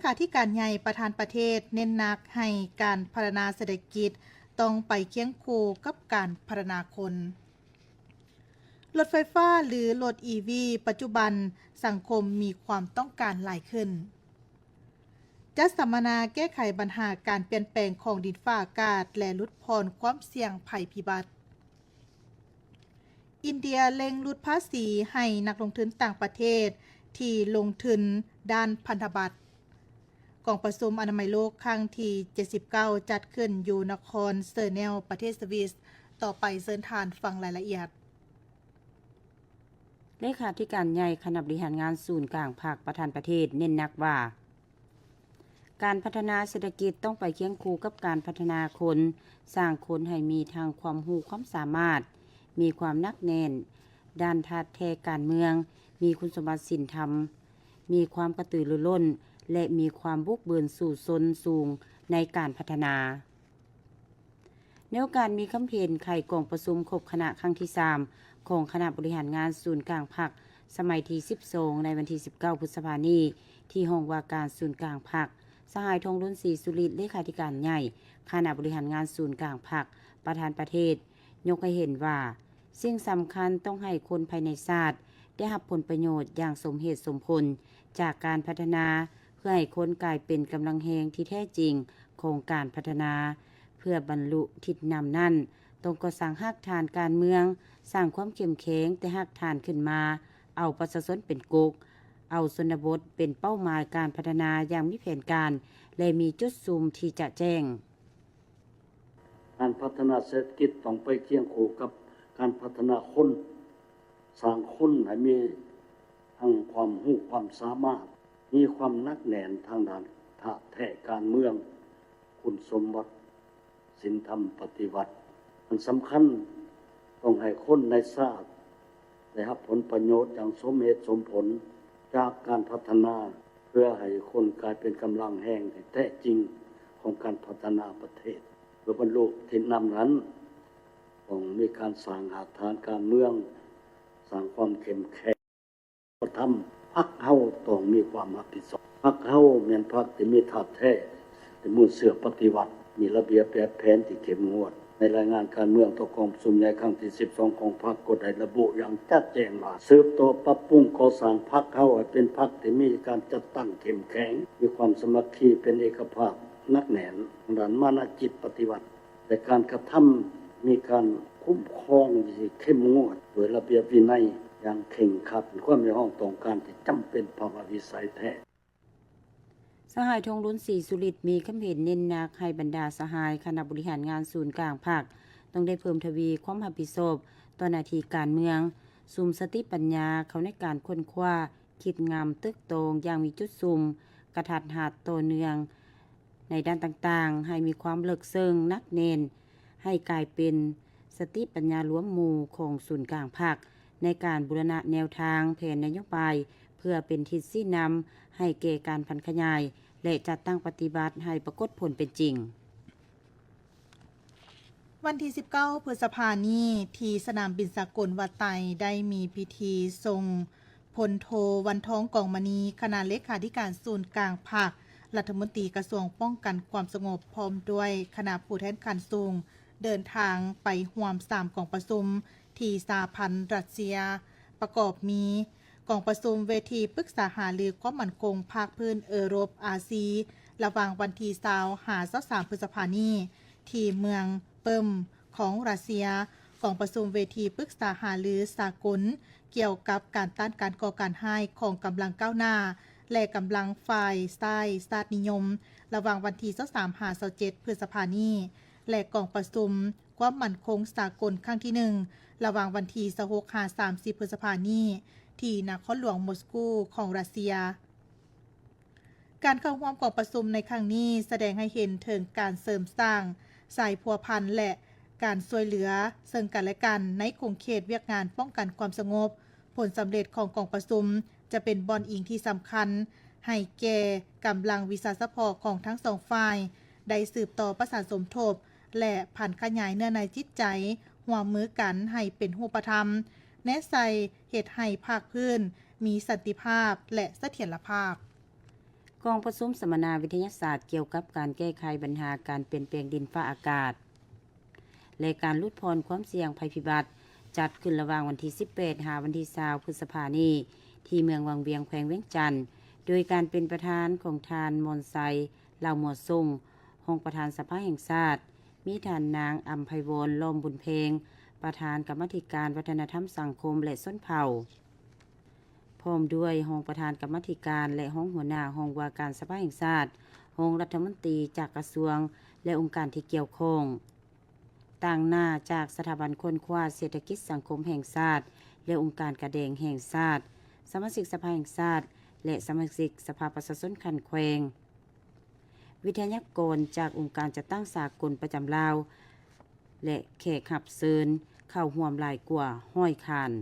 ขาธิการใหญ่ประธานประเทศเน้นหนักให้การพัฒนาเศรษฐกิจต้องไปเคียงคู่กับการพัฒนาคนรถไฟฟ้าหรือรถ EV ปัจจุบันสังคมมีความต้องการหลายขึ้นจัดสัมมนาแก้ไขปัญหาการเปลี่ยนแปลงของดินฟ้าอากาศและลดผ่อนความเสี่ยงภัยพิบัติอินเดียเล็งลดภาษีให้นักลงทุนต่างประเทศที่ลงทุนด้านพันธบัตรกองประชุมอนามัยโลกครั้งที่79จัดขึ้นอยู่นครเซอร์เนลประเทศสวิสต่อไปเชิญทานฟังรายละเอียดเลขาธิการใหญ่คณะบริหารงานศูนย์กลางภาคประธานประเทศเน้นหนักว่าการพัฒนาเศรษฐกิจต้องไปเคียงคู่กับการพัฒนาคนสร้างคนให้มีทางความรู้ความสามารถมีความหนักแน่นด้านธาตุแท้การเมืองมีคุณสมบัติศีลธรรมมีความกระตือรือร้นและมีความบุกเบิกสู่ชนสูงในการพัฒนาในโอกาสมีคำเพลไขกองประชุมครบคณะครั้งที่3ของคณะบริหารงานศูนย์กลางภาคสมัยที่12ในวันที่19พฤษภาคมนี้ที่ห้องว่าการศูนย์กลางภาคสหายทองรุ่นศรีสุริตเลขาธิการใหญ่คณะบริหารงานศูนย์กลางภาคประธานประเทศยกให้เห็นว่าสิ่งสำคัญต้องให้คนภายในชาติได้รับผลประโยชน์อย่างสมเหตุสมผลจากการพัฒนาเพื่อให้คนกลายเป็นกำลังแรงที่แท้จริงของการพัฒนาเพื่อบรรลุทิศนำนั่นต้องก่อสร้างรากฐานการเมืองสร้างความเข้มแข็งแต่รากฐานขึ้นมาเอาประชาชนเป็นกกเอาชนบทเป็นเป้าหมายการพัฒนาอย่างมีแผนการและมีจุดซูมที่จะแจ้งการพัฒนาเศรษฐกิจต้องไปเคียงคู่กับการพัฒนาคนสร้างคนให้มีทั้งความรู้ความสามารถมีความหนักแน่นทางด้านธาตุแท้การเมืองคุณสมบัติศีลธรรมปฏิบัติมันสำคัญต้องให้คนในชาติได้รับผลประโยชน์อย่างสมเหตุสมผลจากการพัฒนาเพื่อให้คนกลายเป็นกำลังแห่งที่แท้จริงของการพัฒนาประเทศเพื่อบรรลุทิศนำนั้นต้องมีการสร้างรากฐานการเมืองสร้างความเข้มแข็งทำพรรคเฮาต้องมีความรับผิดชอบพรรคเฮาแม่นพรรคที่มีธาตุแท้ที่มุ่งเสือปฏิวัติมีระเบียบแบบแผนที่เข้มงวดในรายงานการเมืองต่อกองประชุมใหญ่ครั้งที่12ของพรรคก็ได้ระบุอย่างชัดเจนว่าสืบต่อปรับปรุงก่อสร้างพรรคเฮาให้เป็นพรรคที่มีการจัดตั้งเข้มแข็งมีความสามัคคีเป็นเอกภาพหนักแน่นด้านมานะจิตปฏิวัติแต่การกระทำมีการคุ้มครองที่เข้มงวดโดยระเบียบวินัยอย่างเคร่งครัดความมีห้องต้องการที่จำเป็นภาวะวิสัยแท้สหายทองรุ่นศรีสุริตมีคำเห็นเน้นหนักให้บรรดาสหายคณะบริหารงานศูนย์กลางภาคต้องได้เพิ่มทวีความรับผิดชอบต่อหน้าที่การเมืองซุมสติปัญญาเขาในการค้นคว้าคิดงามตึกตรงอย่างมีจุดซุมกระทัดหัดต่อเนื่องในด้านต่างๆให้มีความเลิกเซิงนักเน้นให้กลายเป็นสติปัญญาล้วนหมู่ของศูนย์กลางภาคในการบูรณะแนวทางแผนนโยบายเพื่อเป็นทิศชี้นำให้แก่การพัฒนาขยายและจัดตั้งปฏิบัติให้ปรากฏผลเป็นจริงวันที่19พฤษภาคมนี้ที่สนามบินสากลวัดไตได้มีพิธีทรงพลโทวันท้องกองมณีคณะเลขาธิการศูนย์กลางภาครัฐมนตรีกระทรวงป้องกันความสงบพร้อมด้วยคณะผู้แทนขั้นสูงเดินทางไปร่วม3กองประชุมที่สหพันธ์รัสเซียประกอบมีกองประชุมเวทีปรึกษาหารือความมั่นคงภาคพื้นเอโรปซีระหว่างวันที่20-23พฤษภาคมนี้ที่เมืองเปิมของรัสเซียกองประชุมเวทีปรึกษาหารือสากลเกี่ยวกับการต้านการก่อการร้ายของกำลังก้าวหน้าและกำลังฝ่ายซ้ายชาตินิยมระหว่างวันที่23-27พฤษภาคมนี้และกองประชุมความมั่นคงสากลครั้งที่1ระหว่างวันที่26-30พฤษภาคมนี้ที่นครหลวงมอสโกของรัสเซียการเข้าร่วมกองประชุมในครั้งนี้แสดงให้เห็นถึงการเสริมสร้างสายพัวพันและการช่วยเหลือซึ่งกันและกันในขงเขตเวียกงานป้องกันความสงบผลสำเร็จของกองประชุมจะเป็นบอนอิงที่สำคัญให้แก่กำลังวิสาสะพอของทั้งสองฝ่ายได้สืบต่อประสานสมทบและผันขยายเนื้อในจิตใจร่วมมือกันให้เป็นรูปธรรมแนะใส่เหตุให้ภาคพื้นมีสันติภาพและเสถียรภาพ กองประชุมสัมมนาวิทยาศาสตร์เกี่ยวกับการแก้ไขปัญหาการเปลี่ยนแปลงดินฟ้าอากาศและการลดพรความเสี่ยงภัยพิบัติจัดขึ้นระหว่างวันที่18หาวันที่20พฤษภาคมนี้ที่เมืองวังเวียงแขวงเวียงจันทน์โดยการเป็นประธานของทานมนไซลาวหมวดทรงรองประธานสภาแห่งชาติมีท่านนางอัมไพวรล้อมบุญเพลงประธานกรรมาธิการวัฒนธรรมสังคมและชนเผ่าพร้อมด้วยรองประธานกรรมาธิการและรองหัวหน้าห้องว่าการสภาแห่งชาติรองรัฐมนตรีจากกระทรวงและองค์การที่เกี่ยวข้องต่างหน้าจากสถาบันค้นคว้าเศรษฐกิจสังคมแห่งชาติและองค์การกระแดงแห่งชาติสมาชิกสภาแห่งชาติและสมาชิกสภาประชาชนคันแขวงวิทยากรจากองค์การจัดตั้งสากลประจำลาวและแขกรับเชิญเข้าร่วมหลายกว่า100คัน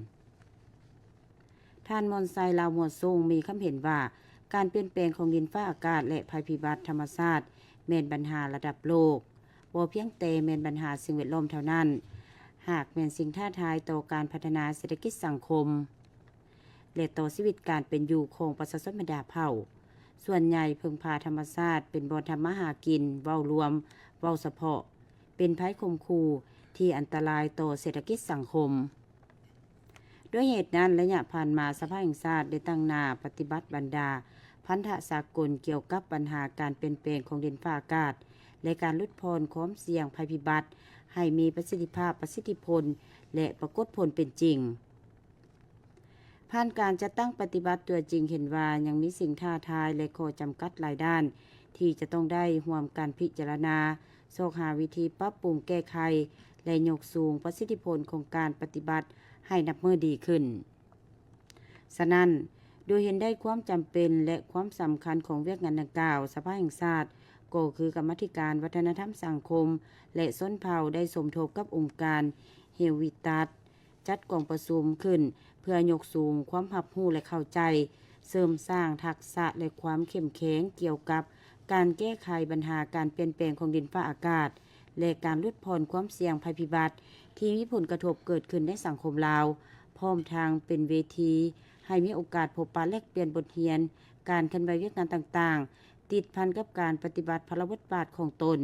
ท่านมนไซลาวหมวดทรงมีคำเห็นว่าการเปลี่ยนแปลงของดินฟ้าอากาศและภัยพิบัติธรรมชาติแม่นปัญหาระดับโลกบ่เพียงแต่แม่นปัญหาสิ่งแวดล้อมเท่านั้นหากแม่นสิ่งท้าทายต่อการพัฒนาเศรษฐกิจสังคมและต่อชีวิตการเป็นอยู่ของประชาชนบรรดาเผ่าส่วนใหญ่พึ่งพาธรรมชาติเป็นบ่อนทำมาหากินเว้ารวมเว้าเฉพาะเป็นภัยคมคูที่อันตรายต่อเศรษฐกิจสังคมด้วยเหตุนั้นระยะผ่านมาสภาแห่งชาติได้ตั้งหน้าปฏิบัติบรรดาพันธสากลเกี่ยวกับปัญหาการเปลี่ยนแปลงของดินฟ้าอากาศและการลดพรความเสี่ยงภัยพิบัติให้มีประสิทธิภาพประสิทธิผลและปรากฏผลเป็นจริงผ่านการจะตั้งปฏิบัติตัวจริงเห็นว่ายังมีสิ่งท้าทายและข้อจำกัดหลายด้านที่จะต้องได้ร่วมการพิจารณาโซกหาวิธีปรับปรุงแก้ไขและยกสูงประสิทธิผลของการปฏิบัติให้นับมือดีขึ้นฉะนั้นโดยเห็นได้ความจำเป็นและความสำคัญของเวียกงานดังกล่าวสภาแห่งชาติก็คือกรรมาธิการวัฒนธรรมสังคมและชนเผ่าได้สมทบกับองค์การเฮวิตัสจัดกองประชุมขึ้นเพื่อยกสูงความรับรู้และเข้าใจเสริมสร้างทักษะและความเข้มแข็งเกี่ยวกับการแก้ไขปัญหาการเปลี่ยนแปลงของดินฟ้าอากาศและการลดพรความเสี่ยงภัยพิบัติที่มีผลกระทบเกิดขึ้นในสังคมลาวพร้อมทางเป็นเวทีให้มีโอกาสพบปะแลกเปลี่ยนบทเรียนการเคลื่อนไหวเวียกงานต่างๆติดพันกับการปฏิบัติพระบทบาทของตน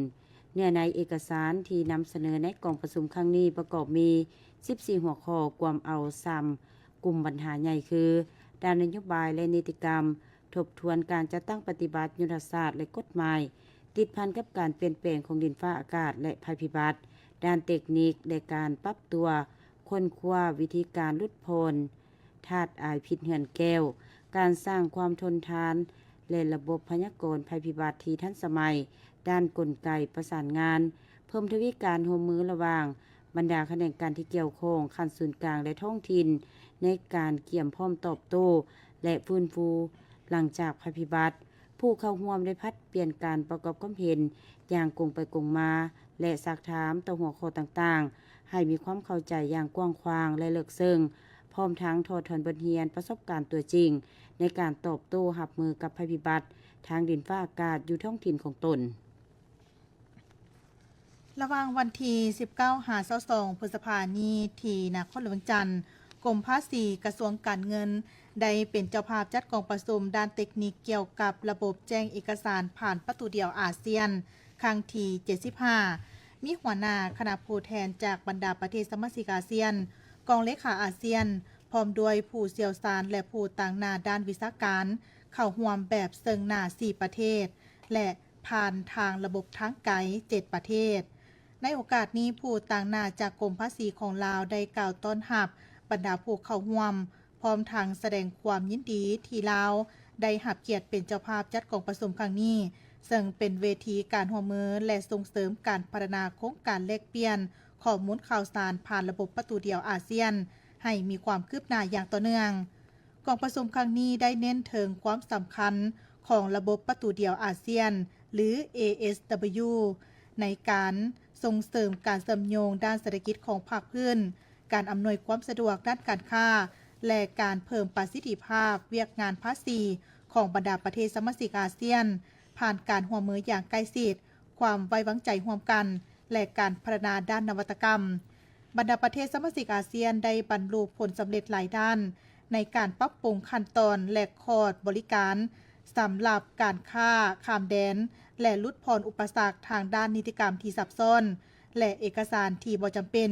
เนื้อในเอกสารที่นำเสนอในกองประชุมครั้งนี้ประกอบมี14หัวข้อความเอาซ้ำกลุ่มปัญหาใหญ่คือด้านนโยบายและนิติกรรมทบทวนการจัดตั้งปฏิบัติยุทธศาสตร์และกฎหมายติดพันกับการเปลี่ยนแปลงของดินฟ้าอากาศและภัยพิบัติด้านเทคนิคและการปรับตัวค้นคว้าวิธีการลดพลธาตุอายพิษเหือนแก้วการสร้างความทนทานและระบบพยากรณ์ภัยพิบัติที่ทันสมัยด้านกลไกประสานงานเพิ่มทวีการร่วมมือระหว่างบรรดาแขนงการที่เกี่ยวข้องขั้นศูนย์กลางและท้องถิ่นในการเกี่ยมพร้อมตอบโต้และฟื้นฟูหลังจากภัยพิบัติผู้เข้าร่วมได้พัดเปลี่ยนการประกอบความเห็นอย่างกงไปกงมาและซักถามต่อหัวข้อต่างๆให้มีความเข้าใจอย่างกว้างขวางและลึกซึ้งพร้อมทั้งถอดถอนบทเรียนประสบการณ์ตัวจริงในการตอบโต้รับมือกับภัยพิบัติทางดินฟ้าอากาศอยู่ท้องถิ่นของตนระหว่างวันที่19หา22พฤษภาคมนี้ที่นครหลวงจันทน์กรมภาษีกระทรวงการเงินได้เป็นเจ้าภาพจัดกองประชุมด้านเทคนิคเกี่ยวกับระบบแจ้งเอกสารผ่านประตูเดียวอาเซียนครั้งที่75มีหัวหน้าคณะผู้แทนจากบรรดาประเทศสมาชิกอาเซียนกองเลขาอาเซียนพร้อมด้วยผู้เชี่ยวชาญและผู้ต่างหน้าด้านวิชาการเข้าร่วมแบบเซิงหน้า4ประเทศและผ่านทางระบบทางไกล7ประเทศในโอกาสนี้ผู้ต่างหน้าจากกรมภาษีของลาวได้กล่าวต้อนรับบรรดาผู้เข้าร่วมพร้อมทางแสดงความยินดีที่ลาวได้รับเกียรติเป็นเจ้าภาพจัดกองประชุมครั้งนี้ซึ่งเป็นเวทีการร่วมมือและส่งเสริมการพัฒนาโครงการแลกเปลี่ยนข้อมูลข่าวสารผ่านระบบประตูเดียวอาเซียนให้มีความคืบหน้าอย่างต่อเนื่องกองประชุมครั้งนี้ได้เน้นถึงความสำคัญของระบบประตูเดียวอาเซียนหรือ ASW ในการส่งเสริมการเชื่อมโยงด้านเศรษฐกิจของภาคพื้นการอำนวยความสะดวกด้านการค้าและการเพิ่มประสิทธิภาพเวียกงานภาษีของบรรดาประเทศสมาชิกอาเซียนผ่านการร่วมมืออย่างใกล้ชิดความไว้วางใจร่วมกันและการพัฒนาด้านนวัตกรรมบรรดาประเทศสมาชิกอาเซียนได้บรรลุผลสำเร็จหลายด้านในการปรับปรุงขั้นตอนและคอร์สบริการ สำหรับการค้าข้ามแดนและลดผ่อนอุปสรรคทางด้านนิติกรรมที่ซับซ้อนและเอกสารที่บ่จำเป็น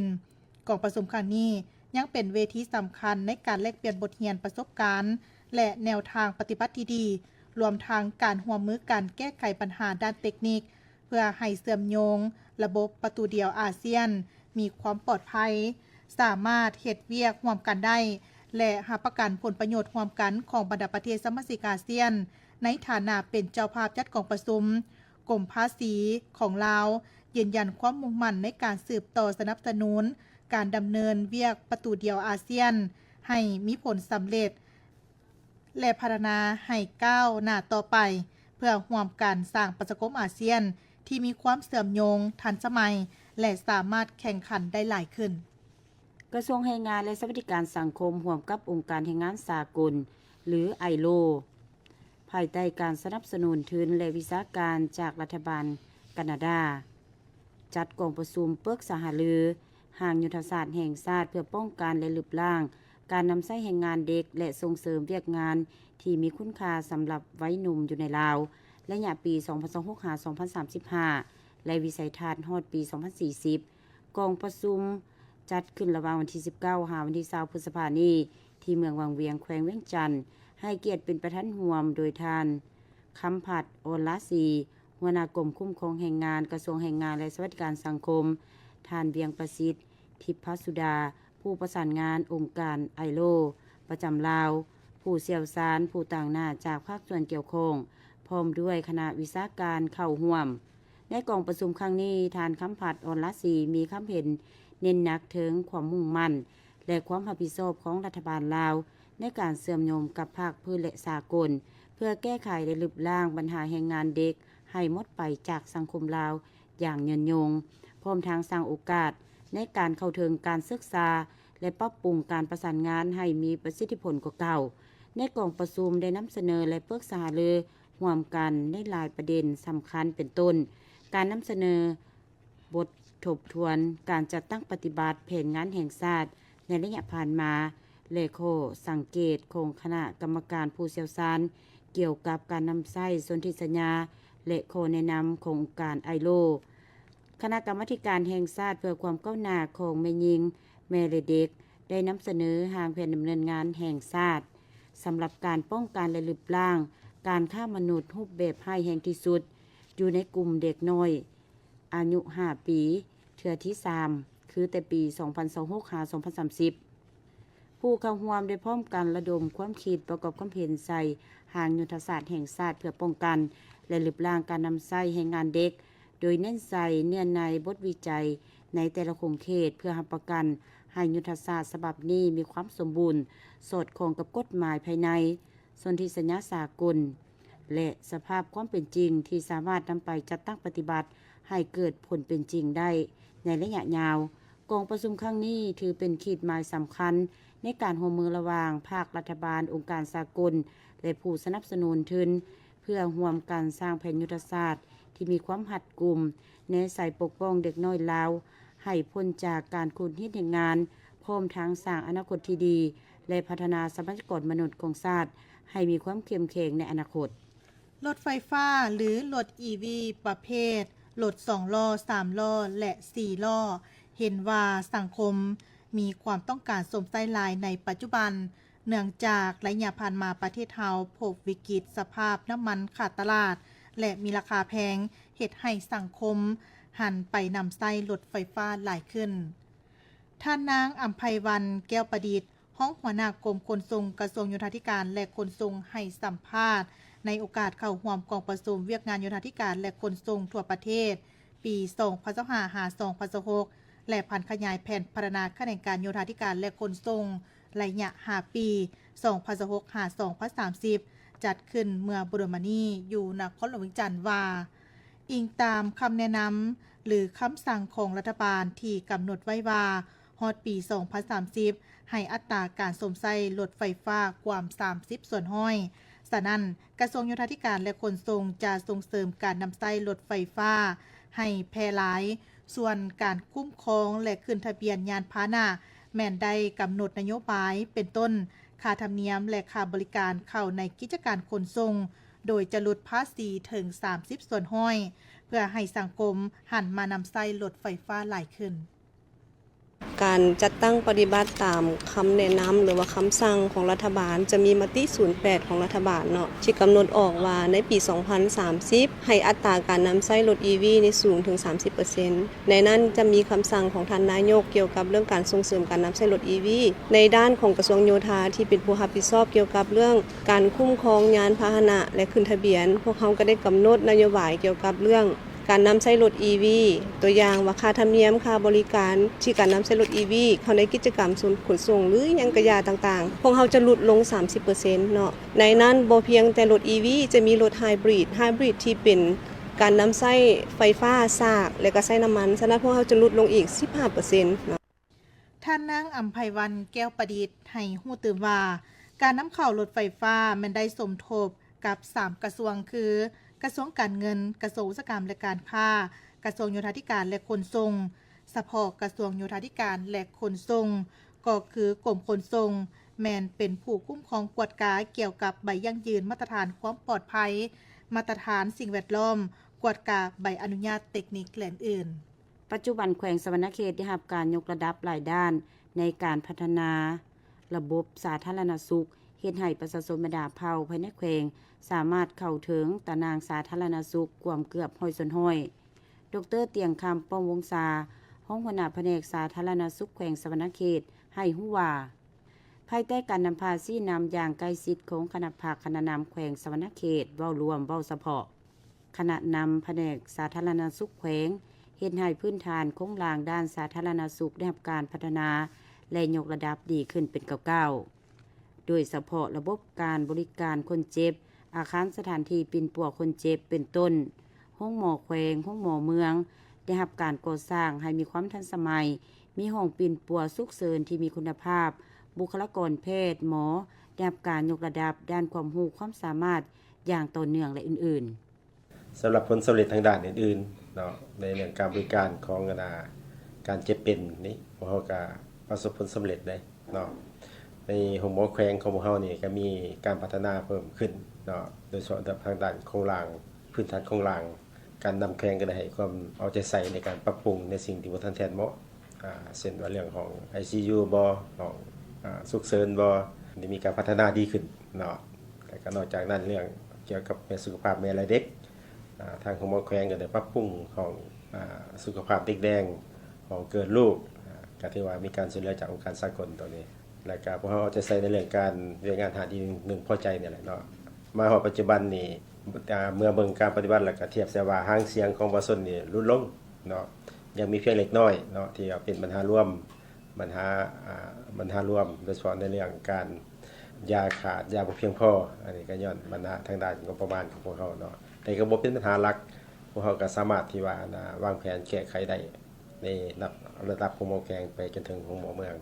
กองประชุมครั้งนี้ยังเป็นเวทีสำคัญในการแลกเปลี่ยนบทเรียนประสบการณ์และแนวทางปฏิบัติที่ดีรวมทั้งการร่วมมือกันแก้ไขปัญหาด้านเทคนิคเพื่อให้เชื่อมโยงระบบประตูเดียวอาเซียนมีความปลอดภัยสามารถเฮ็ดเวียกร่วมกันได้และรับประกันผลประโยชน์ร่วมกันของบรรดาประเทศสมาชิกอาเซียนในฐานะเป็นเจ้าภาพจัดกองประชุมกรมภาษีของลาวยืนยันความมุ่งมั่นในการสืบต่อสนับสนุนการดำเนินเวียกประตูเดียวอาเซียนให้มีผลสำเร็จและพัฒนาให้ก้าวหน้าต่อไปเพื่อร่วมกันสร้างประชาคมอาเซียนที่มีความเชื่อมโยงทันสมัยและสามารถแข่งขันได้หลายขึ้นกระทรวงแรงงานและสวัสดิการสังคมร่วมกับองค์การแรงงานสากลหรือ ILO ภายใต้การสนับสนุนทุนและวิชาการจากรัฐบาลแคนาดาจัดกองประชุมปรึกษาหารือห่างยุทธศาสตร์แห่งชาติเพื่อป้องกันและลดล้างการนำใช้แรงงานเด็กและส่งเสริมเวียกงานที่มีคุณค่าสำหรับวัยหนุ่มอยู่ในลาวและระยะปี 2026-2035 และวิสัยทัศน์ฮอดปี 2040 กองประชุมจัดขึ้นระหว่างวันที่ 19 หาวันที่ 20 พฤษภาคมนี้ที่เมืองวังเวียงแขวงเวียงจันทน์ให้เกียรติเป็นประธานร่วมโดยท่านคำผัดโอลาซีหัวหน้ากรมคุ้มครองแรงงานกระทรวงแรงงานและสวัสดิการสังคมท่านเวียงประสิทธิ์ทิพสุดาผู้ประสานงานองค์การไอโลประจำลาวผู้เชี่ยวชาญผู้ต่างหน้าจากภาคส่วนเกี่ยวข้องพร้อมด้วยคณะวิชาการเข้าร่วมในกองประชุมครั้งนี้ท่านคำผัดโอลาซีมีคำเห็นเน้นหนักถึงความมุ่งมั่นและความรับผิดชอบของรัฐบาลลาวในการเชื่อมโยงกับภาคพื้นและสากลเพื่อแก้ไขและลดล้างปัญหาแรงงานเด็กให้หมดไปจากสังคมลาวอย่างยืนยงพร้อมทางสร้างโอกาสในการเข้าถึงการศึกษาและปรับปรุงการประสานงานให้มีประสิทธิผลกว่าเก่าในกองประชุมได้นำเสนอและปรึกษาหารือร่วมกันในหลายประเด็นสำคัญเป็นต้นการนำเสนอบททบทวนการจัดตั้งปฏิบัติแผนงานแห่งชาติในระยะผ่านมาและข้อสังเกตของคณะกรรมการผู้เชี่ยวชาญเกี่ยวกับการนำใช้สนธิสัญญาและข้อแนะนำขององค์การไอโลคณะกรรมาการแห่งชาติเพื่อความก้าวหน้าของแม่หญิงแม่และเด็กได้นำเสนอหางแผนดำเนินงานแห่งชาติสำหรับการป้องกันและลดล้างการฆ่ามนุษย์รูปแบบให้แห่งที่สุดอยู่ในกลุ่มเด็กน้อยอายุ 5 ปีเทื่อที่ 3 คือแต่ปี 2026-2030 ผู้เข้าร่วมได้พร้อมกันระดมความคิดประกอบความเห็นใส่หางยุทธศาสตร์แห่งชาติเพื่อป้องกันและลดล้างการนำใช้แรงงานเด็กโดยเน้นใส่เนื้อในบทวิจัยในแต่ละคงเขตเพื่อรับประกันให้ยุทธศาสตร์ฉบับนี้มีความสมบูรณ์สอดคล้องกับกฎหมายภายในสนธิสัญญาสากลและสภาพความเป็นจริงที่สามารถนำไปจัดตั้งปฏิบัติให้เกิดผลเป็นจริงได้ในระยะยาวกองประชุมครั้งนี้ถือเป็นขีดหมายสำคัญในการร่วมมือระหว่างภาครัฐบาลองค์การสากลและผู้สนับสนุนทุนเพื่อร่วมกันสร้างแผนยุทธศาสตร์ที่มีความหัดกลุ่มในสายปกป้องเด็กน้อยลาวให้พ้นจากการคุนหิดแห่งงานพร้อมทั้งสร้างอนาคตที่ดีและพัฒนาทรัพยากรมนุษย์ของชาติให้มีความเข้มแข็งในอนาคตรถไฟฟ้าหรือรถ EV ประเภทรถ2ล้อ3ล้อและ4ล้อเห็นว่าสังคมมีความต้องการสมใช้หลายในปัจจุบันเนื่องจากระยะผ่านมาประเทศเฮาพบวิกฤตสภาพน้ำมันขาดตลาดและมีราคาแพงเฮ็ดให้สังคมหันไปนำใช้รถไฟฟ้าหลายขึ้นท่านนางอำไพวันแก้วประดิษฐ์ห้องหัวหน้ากรมขนส่งกระทรวงโยธาธิการและขนส่งให้สัมภาษณ์ในโอกาสเข้าร่วมกองประชุมเวียกงานโยธาธิการและขนส่งทั่วประเทศปี2025-2026และพันขยายแผนพัฒนาแขนงการโยธาธิการและขนส่งระยะ5ปี2026-2030จัดขึ้นเมื่อบุรมณีอยู่นครหลวงเวียงจันทน์ว่าอิงตามคำแนะนำหรือคำสั่งของรัฐบาลที่กำหนดไว้ว่าฮอดปี2030ให้อัตราการสมใช้รถไฟฟ้ากว่า30ส่วนห้อยฉะนั้นกระทรวงโยธาธิการและขนส่งจะส่งเสริมการนำใช้รถไฟฟ้าให้แพร่หลายส่วนการคุ้มครองและขึ้นทะเบียนยานพาหนะแม่นได้กำหนดนโยบายเป็นต้นค่าธรรมเนียมและค่าบริการเข้าในกิจการขนส่ง โดยจะลดภาษีถึง30ส่วนห้อยเพื่อให้สังคมหันมานำใช้รถไฟฟ้าหลายขึ้นการจัดตั้งปฏิบัติตามคำแนะนำหรือว่าคำสั่งของรัฐบาลจะมีมติ08ของรัฐบาลเนาะที่กำหนดออกว่าในปี 2030 ให้อัตราการนำใช้รถ EV นี่สูงถึง 30% ในนั้นจะมีคำสั่งของท่านนายกเกี่ยวกับเรื่องการส่งเสริมการนำใช้รถ EV ในด้านของกระทรวงโยธาที่เป็นผู้รับผิดชอบเกี่ยวกับเรื่องการคุ้มครองยานพาหนะและขึ้นทะเบียนพวกเขาก็ได้กำหนดนโยบายเกี่ยวกับเรื่องการนำใช้รถ EV ตัวอย่างว่าค่าธรรมเนียมค่าบริการที่การนำใช้รถ EV เข้าในกิจกรรมศูนย์ขนส่งหรือหยังกะยาต่างๆพวกเขาจะลดลง 30% เนาะในนั้นบ่เพียงแต่รถ EV จะมีรถไฮบริดที่เป็นการนำใช้ไฟฟ้าซากและก็ใช้น้ำมันฉะนั้นพวกเขาจะลดลงอีก 15% เนาะท่านนางอำไพวันแก้วประดิษฐ์ให้ฮู้ตื่นว่าการนำเข้ารถไฟฟ้ามันได้สมทบกับ3กระทรวงคือกระทรวงการเงินกระทรวงอุตสาหกรรมและการค้ากระทรวงโยธาธิการและขนส่งเฉพาะกระทรวงโยธาธิการและขนส่งก็คือกรมขนส่งแม่นเป็นผู้คุ้มครองกวดกาเกี่ยวกับใบยั่งยืนมาตรฐานความปลอดภัยมาตรฐานสิ่งแวดล้อมกวดกาใบอนุญาตเทคนิคและอื่นปัจจุบันแขวงสวรรณเขตได้รับการยกระดับหลายด้านในการพัฒนาระบบสาธารณสุขเฮ็ดให้ประชาชนบรรดาเผ่าภายในแขวงสามารถเข้าถึงตารางสาธารณสุขกว่าเกือบ100ส่วนห้อยดร.เตียงคำป้องวงศาห้องหัวหน้าแผนกสาธารณสุขแขวงสวรรณเขตให้ฮู้ว่าภายใต้การนำพาซี่นำอย่างใกล้ชิดของคณะภาคคณะนำแขวงสวรรณเขตเว้ารวมเว้าเฉพาะคณะนำแผนกสาธารณสุขแขวงเฮ็ดให้พื้นฐานโครงสร้างด้านสาธารณสุขได้รับการพัฒนาและยกระดับดีขึ้นเป็นก้าวๆโดยเฉพาะระบบการบริการคนเจ็บอาคารสถานที่ปิ่นปัวคนเจ็บเป็นต้นห้องหมอแขวงห้องหมอเมืองได้รับการก่อสร้างให้มีความทันสมัยมีห้องปิ่นปัวฉุกเฉินที่มีคุณภาพบุคลากรแพทย์หมอได้รับการยกระดับด้านความรู้ความสามารถอย่างต่อเนื่องและอื่นๆสำหรับผลสำเร็จทางด้านอื่นๆเนาะในเรื่องการบริการของการเจ็บเป็นนี่พวกเราก็ประสบผลสำเร็จได้เนาะในห้องหมอแขวงของพวกเรานี่ก็มีการพัฒนาเพิ่มขึ้นเนาะโดยเฉพาะทางด้านโครงสร้างพื้นฐานโครงสร้างการนำแขวงก็ได้ให้ความเอาใจใส่ในการปรับปรุงในสิ่งที่บ่ทันแทนเหมาะเช่นว่าเรื่องของ ICU บ่ของฉุกเฉินบ่ได้มีการพัฒนาดีขึ้นเนาะแล้วก็นอกจากนั้นเรื่องเกี่ยวกับสุขภาพแม่และเด็กทางของหมอแขวงก็ได้ปรับปรุงของสุขภาพเด็กแดงของเกิดลูกก็ถือว่ามีการช่วยเหลือจากองค์การสากลตัวนี้แล้วก็พวกเราจะใส่ในเรื่องการเรียนงานหาที่1พอใจนี่แหละเนาะมาฮอดปัจจุบันนี้เมื่อเบิ่งการปฏิบัติแล้วก็เทียบเสียว่าหางเสียงของประชาชนนี่ลดลงเนาะยังมีเพียงเล็กน้อยเนาะที่เป็นปัญหารวมปัญหารวมโดยเฉพาะในเรื่องการยาขาดยาบ่เพียงพออันนี้ก็ย้อนปัญหาทางด้านงบประมาณของพวกเราเนาะแต่ก็บ่เป็นปัญหาหลักพวกเราก็สามารถที่ว่าวางแผนแก้ไขได้ในระดับของหมอแขวงไปจนถึงของหมอเมือง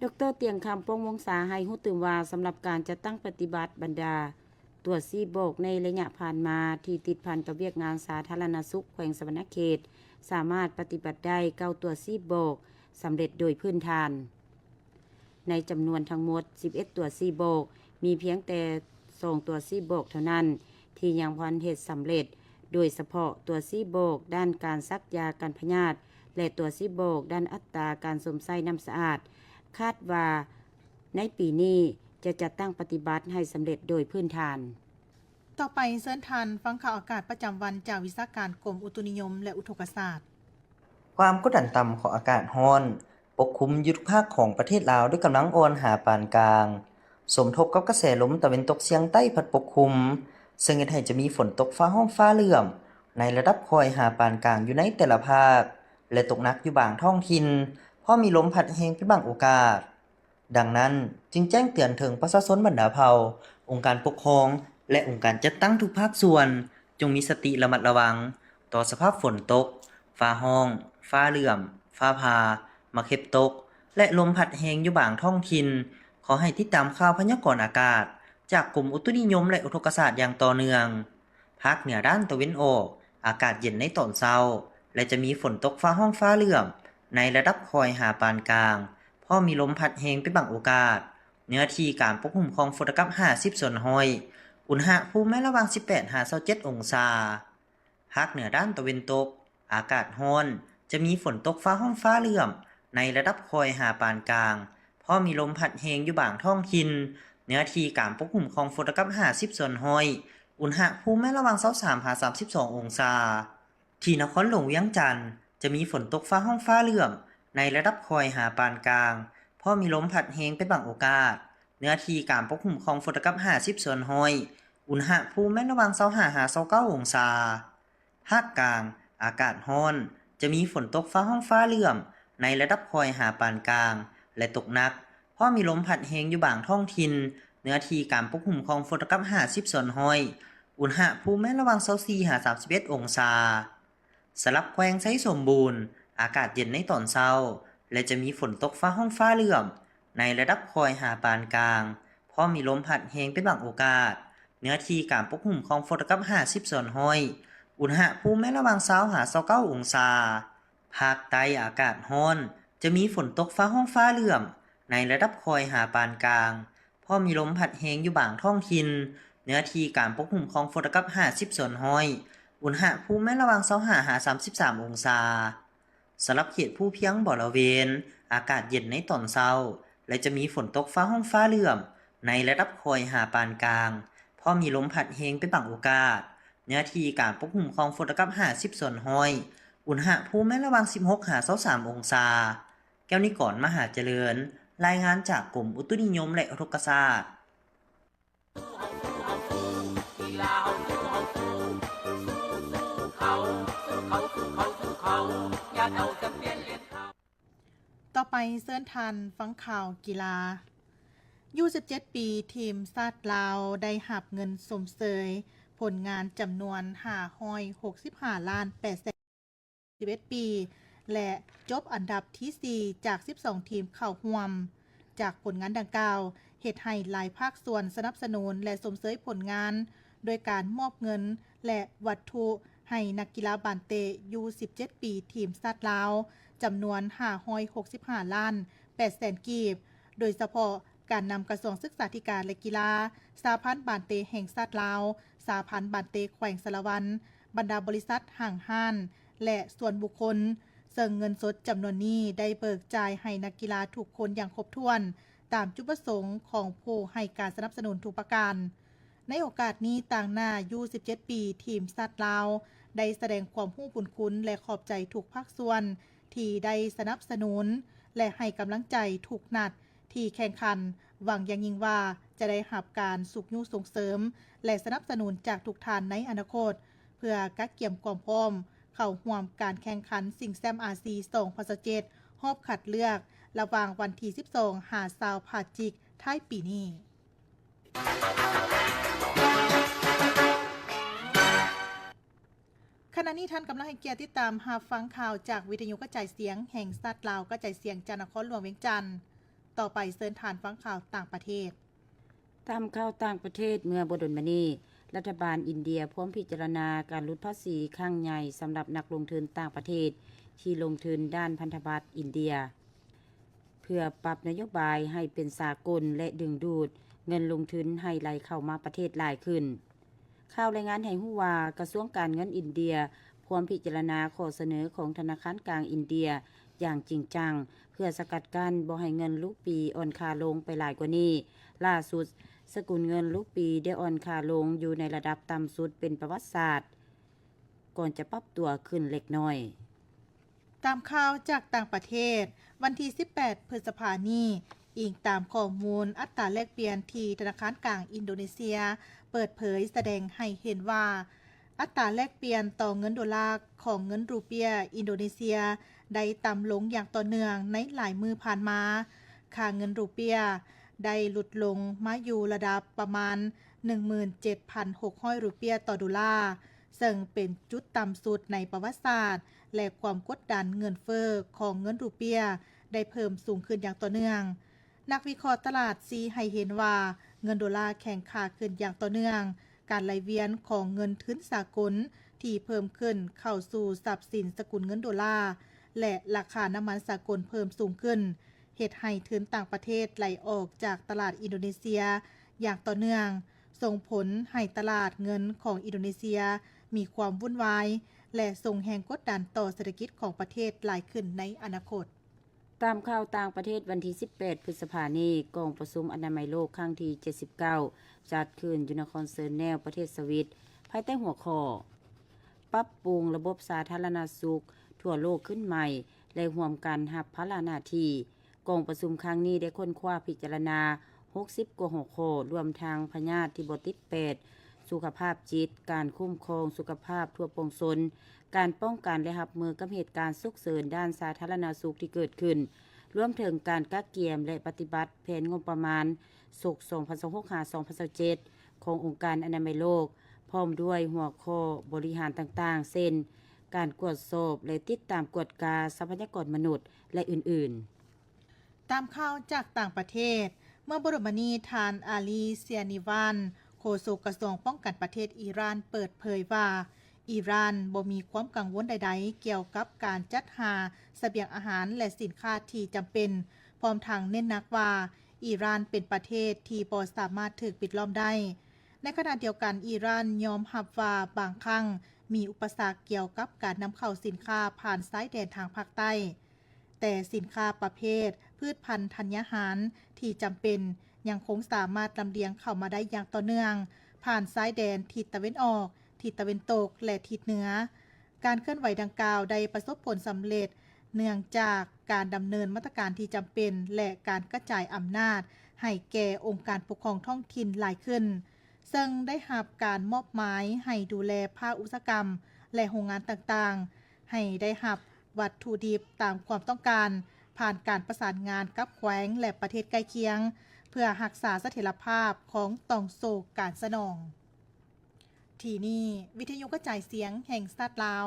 ดร.เตียงคำป้องวงศาให้ฮู้ตื่นว่าสำหรับการจัดตั้งปฏิบัติบรรดาตัวซีโบกในระยะผ่านมาที่ติดพันกับเวียกงานสาธารณสุขแขวงสวรรณเขตสามารถปฏิบัติได้9ตัวซีโบกสำเร็จโดยพื้นฐานในจำนวนทั้งหมด11ตัวซีโบกมีเพียงแต่2ตัวซีโบกเท่านั้นที่ยังบ่ทันเฮ็ดสำเร็จโดยเฉพาะตัวซีโบกด้านการซักยากันพยาธิและตัวซีโบกด้านอัตราการสวมใส่น้ำสะอาดคาดว่าในปีนี้จะจัดตั้งปฏิบัติให้สำเร็จโดยพื้นฐานต่อไปเชิญท่านฟังข่าวอากาศประจำวันจากวิชาการกรมอุตุนิยมและอุทกศาสตร์ความกดดันต่ำของอากาศร้อนปกคลุมอยู่ทุกภาคของประเทศลาวด้วยกำลังอ่อนหาปานกลางสมทบกับกระแสลมตะวันตกเฉียงใต้พัดปกคลุมซึ่งเฮ็ดให้จะมีฝนตกฟ้าร้องฟ้าเหลื่อมในระดับค่อยหาปานกลางอยู่ในแต่ละภาคและตกหนักอยู่บางท้องถิ่นเพราะมีลมพัดแรงเป็นบางโอกาสดังนั้นจึงแจ้งเตือนถึงประชาชนบรรดาเผ่าองค์การปกครองและองค์การจัดตั้งทุกภาคส่วนจงมีสติระมัดระวังต่อสภาพฝนตกฟ้าร้องฟ้าเหลื่อมฟ้าผ่ามะเข็บตกและลมพัดแรงอยู่บางท้องถิ่นขอให้ติดตามข่าวพยากรณ์อากาศจากกรมอุตุนิยมและอุทกศาสตร์อย่างต่อเนื่องภาคเหนือด้านตะวันออกอากาศเย็นในตอนเช้าและจะมีฝนตกฟ้าร้องฟ้าเหลื่อมในระดับค่อยหาปานกลางเพราะมีลมพัดแรงเป็นบางโอกาสเนื้อที่การปกคลุมของฝนตก50ส่วนห้อย อุณหภูมิระหว่าง 18-27 องศาภาคเหนือด้านตะวันตกอากาศร้อนจะมีฝนตกฟ้าห้องฟ้าเหลื่อมในระดับคอยหาปานกลางพอมีลมพัดแรงอยู่บางท้องถิ่นเนื้อที่การปกคลุมของฝนกับ50ส่วนร้อยอุณหภูมิระหว่าง 23-32 องศาที่นครหลวงเวียงจันทน์จะมีฝนตกฟ้าห้องฟ้าเหลื่อมในระดับคอยหาปานกลางพอมีลมพัดแรงเป็นบางโอกาสเนื้อที่การปกคลุมของฝนกับ50ส่วนร้อยอุณหภูมิระหว่าง 25-29 องศาภาคกลางอากาศร้อนจะมีฝนตกฟ้าห้องฟ้าเหลื่อมในระดับคอยหาปานกลางและตกหนักเพราะมีลมพัดแรงอยู่บางท้องถิ่นเนื้อที่การปกคลุมของฝนกับ50ส่วนร้อยอุณหภูมิระหว่าง 24-31 องศาสลับแขวงไชสมบูรณ์อากาศเย็นในตอนเช้าและจะมีฝนตกฟ้าห้องฟ้าเหลื่อมในระดับคอยหาปานกลางเพราะมีลมพัดแรงเป็นบางโอกาสเนื้อที่การปกคลุมของฝนกับ50ส่วนร้อยอุณหภูมิระหว่าง 20-29 องศาภาคใต้อากาศร้อนจะมีฝนตกฟ้าห้องฟ้าเหลื่อมในระดับคอยหาปานกลางเพราะมีลมพัดแรงอยู่บางท้องถิ่นเนื้อที่การปกคลุมของฝนกับ50ส่วนร้อยอุณหภูมิระหว่าง 25-33 องศาสำหรับเขตภูเพียงบริเวณอากาศเย็นในตอนเช้าและจะมีฝนตกฟ้าห้องฟ้าเหลื่อมในระดับคอยหาปานกลางเพราะมีลมพัดแรงเป็นบางโอกาสเนื้อที่การปกคลุมของฝนกับ50ส่วนร้อยอุณหภูมิระหว่าง 16-23 องศาแก้วนิกร มหาเจริญรายงานจากกรมอุตุนิยมและอุทกศาสตร์ต่อไปเสิร์นทันฟังข่าวกีฬาU17 ปีทีมชาติลาวได้หับเงินสมเสยผลงานจำนวน565ล้าน811 ปี และจบอันดับที่ 4 จาก 12 ทีมเข้าร่วม จากผลงานดังกล่าวเฮ็ดให้หลายภาคส่วนสนับสนุนและสมเสยผลงาน โดยการมอบเงินและวัตถุให้นักกีฬาบานเต U17 ปีทีมชาติลาวจำนวน565ล้าน8แสนกีบ โดยเฉพาะการนำกระทรวงศึกษาธิการและกีฬาสหพันธ์บานเตแห่งชาติลาวสหพันธ์บานเตแขวงสารวันบรรดาบริษัทห่างห้านและส่วนบุคคลซึ่งเงินสดจำนวนนี้ได้เบิกจ่ายให้นักกีฬาทุกคนอย่างครบถ้วนตามจุดประสงค์ของผู้ให้การสนับสนุนทุกประการในโอกาสนี้ต่างหน้า U17 ปีทีมชาติลาวได้แสดงความรู้บุญคุณและขอบใจทุกภาคส่วนที่ได้สนับสนุนและให้กำลังใจทุกนัดที่แข่งขันหวังอย่างยิ่งว่าจะได้รับการสุขยุส่งเสริมและสนับสนุนจากทุกท่านในอนาคตเพื่อกักเกี่ยมความพร้อมเข้าร่วมการแข่งขันชิงแชมป์อาเซียน2027รอบคัดเลือกระหว่างวันที่12หา20พฤศจิกายนท้ายปีนี้ขณะนี้ท่านกำลังให้เกียรติติดตามรับฟังข่าวจากวิทยุกระจายเสียงแห่งชาติลาวกระจายเสียงจากนครหลวงเวียงจันทน์ต่อไปเชิญทานฟังข่าวต่างประเทศตามข่าวต่างประเทศเมื่อบ่ดนมานี้รัฐบาลอินเดียพร้อมพิจารณาการลดภาษีครั้งใหญ่สำหรับนักลงทุนต่างประเทศที่ลงทุนด้านพันธบัตรอินเดียเพื่อปรับนโยบายให้เป็นสากลและดึงดูดเงินลงทุนให้ไหลเข้ามาประเทศหลายขึ้นข่าวรายงานให้รู้ว่ากระทรวงการเงินอินเดียพร้อมพิจารณาข้อเสนอของธนาคารกลางอินเดียอย่างจริงจังเพื่อสกัดกั้นบ่ให้เงินรูปีอ่อนค่าลงไปหลายกว่านี้ล่าสุดสกุลเงินรูปีได้อ่อนค่าลงอยู่ในระดับต่ำสุดเป็นประวัติศาสตร์ก่อนจะปรับตัวขึ้นเล็กน้อยตามข่าวจากต่างประเทศวันที่18พฤษภาคมนี้อิงตามข้อมูลอัตราแลกเปลี่ยนที่ธนาคารกลางอินโดนีเซียเปิดเผยแสดงให้เห็นว่าอัตราแลกเปลี่ยนต่อเงินดอลลาร์ของเงินรูเปียอินโดนีเซียได้ต่ำลงอย่างต่อเนื่องในหลายมื้อผ่านมาค่าเงินรูเปียได้ลดลงมาอยู่ระดับประมาณ 17,600 รูเปียต่อดอลลาร์ซึ่งเป็นจุดต่ำสุดในประวัติศาสตร์และความกดดันเงินเฟ้อของเงินรูเปียได้เพิ่มสูงขึ้นอย่างต่อเนื่องนักวิเคราะห์ตลาดชี้ให้เห็นว่าเงินดอลลาร์แข็งค่าขึ้นอย่างต่อเนื่องการไหลเวียนของเงินทุนสากลที่เพิ่มขึ้นเข้าสู่ทรัพย์สินสกุลเงินดอลลาร์และราคาน้ำมันสากลเพิ่มสูงขึ้นเฮ็ดให้ทุนต่างประเทศไหลออกจากตลาดอินโดนีเซียอย่างต่อเนื่อง ส่งผลให้ตลาดเงินของอินโดนีเซียมีความวุ่นวายและส่งแรงกดดันต่อเศรษฐกิจของประเทศหลายขึ้นในอนาคตตามข่าวต่างประเทศวันที่18พฤษภาคมนี้กองประชุมอนามัยโลกครั้งที่79จัดขึ้นอยู่นครเซิร์นแนวประเทศสวิตภายใต้หัวข้อปรับปรุงระบบสาธารณสุขทั่วโลกขึ้นใหม่และร่วมกันรับภาระหน้าที่กองประชุมครั้งนี้ได้ค้นคว้าพิจารณา60กว่าหัวข้อรวมทางพยาธิที่บ่ติด8สุขภาพจิตการคุ้มครองสุขภาพทั่วปวงชนการป้องกันและรับมือกับเหตุการณ์ฉุกเฉินด้านสาธารณสุขที่เกิดขึ้นรวมถึงการกักเกียมและปฏิบัติแผนงบประมาณศก2026-2027ขององค์การอนามัยโลกพร้อมด้วยหัวข้อบริหารต่างๆเช่นการกวดสอบและติดตามกวดกาทรัพยากรมนุษย์และอื่นๆตามข่าวจากต่างประเทศเมื่อบรมนีทานอาลีเซียนิวานโฆษกกระทรวงป้องกันประเทศอิหร่านเปิดเผยว่าอิหร่านบ่มีความกังวลใดๆเกี่ยวกับการจัดหาเสบียงอาหารและสินค้าที่จำเป็นพร้อมทางเน้นหนักว่าอิหร่านเป็นประเทศที่บ่สามารถถูกปิดล้อมได้ในขณะเดียวกันอิหร่านยอมรับว่าบางครั้งมีอุปสรรคเกี่ยวกับการนำเข้าสินค้าผ่านชายแดนทางภาคใต้แต่สินค้าประเภทพืชพันธุ์ธัญญาหารที่จำเป็นยังคงสามารถลำเลียงเข้ามาได้อย่างต่อเนื่องผ่านชายแดนทิศตะวันออกทิศตะวันตกและทิศเหนือการเคลื่อนไหวดังกล่าวได้ประสบผลสำเร็จเนื่องจากการดำเนินมาตรการที่จำเป็นและการกระจายอำนาจให้แก่องค์การปกครองท้องถิ่นหลายขึ้นซึ่งได้รับการมอบหมายให้ดูแลภาคอุตสาหกรรมและโรงงานต่างๆให้ได้รับวัตถุดิบตามความต้องการผ่านการประสานงานกับแขวงและประเทศใกล้เคียงเพื่อรักษาเสถียรภาพของต่องโศกการสนองที่นี่วิทยุกระจายเสียงแห่งชาติลาว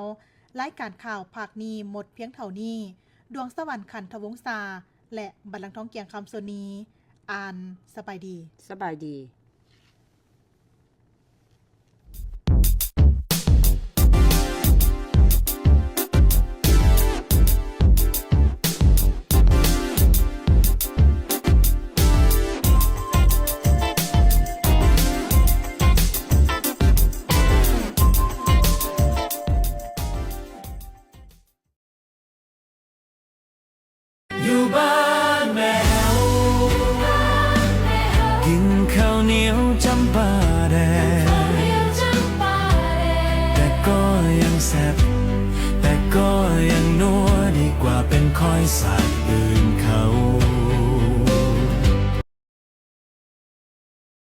รายการข่าวภาคนี้หมดเพียงเท่านี้ดวงสวรรค์ขันธวงศาและบัลลังก์ทองเกียงคำโซนีอ่านสบายดีสบายดีอยู่บ้านแมวกินข้าวเหนียวจำปาแดงแต่ก็ยังแซ่บแต่ก็ยังนัวดีกว่าเป็นคอยสายเดือ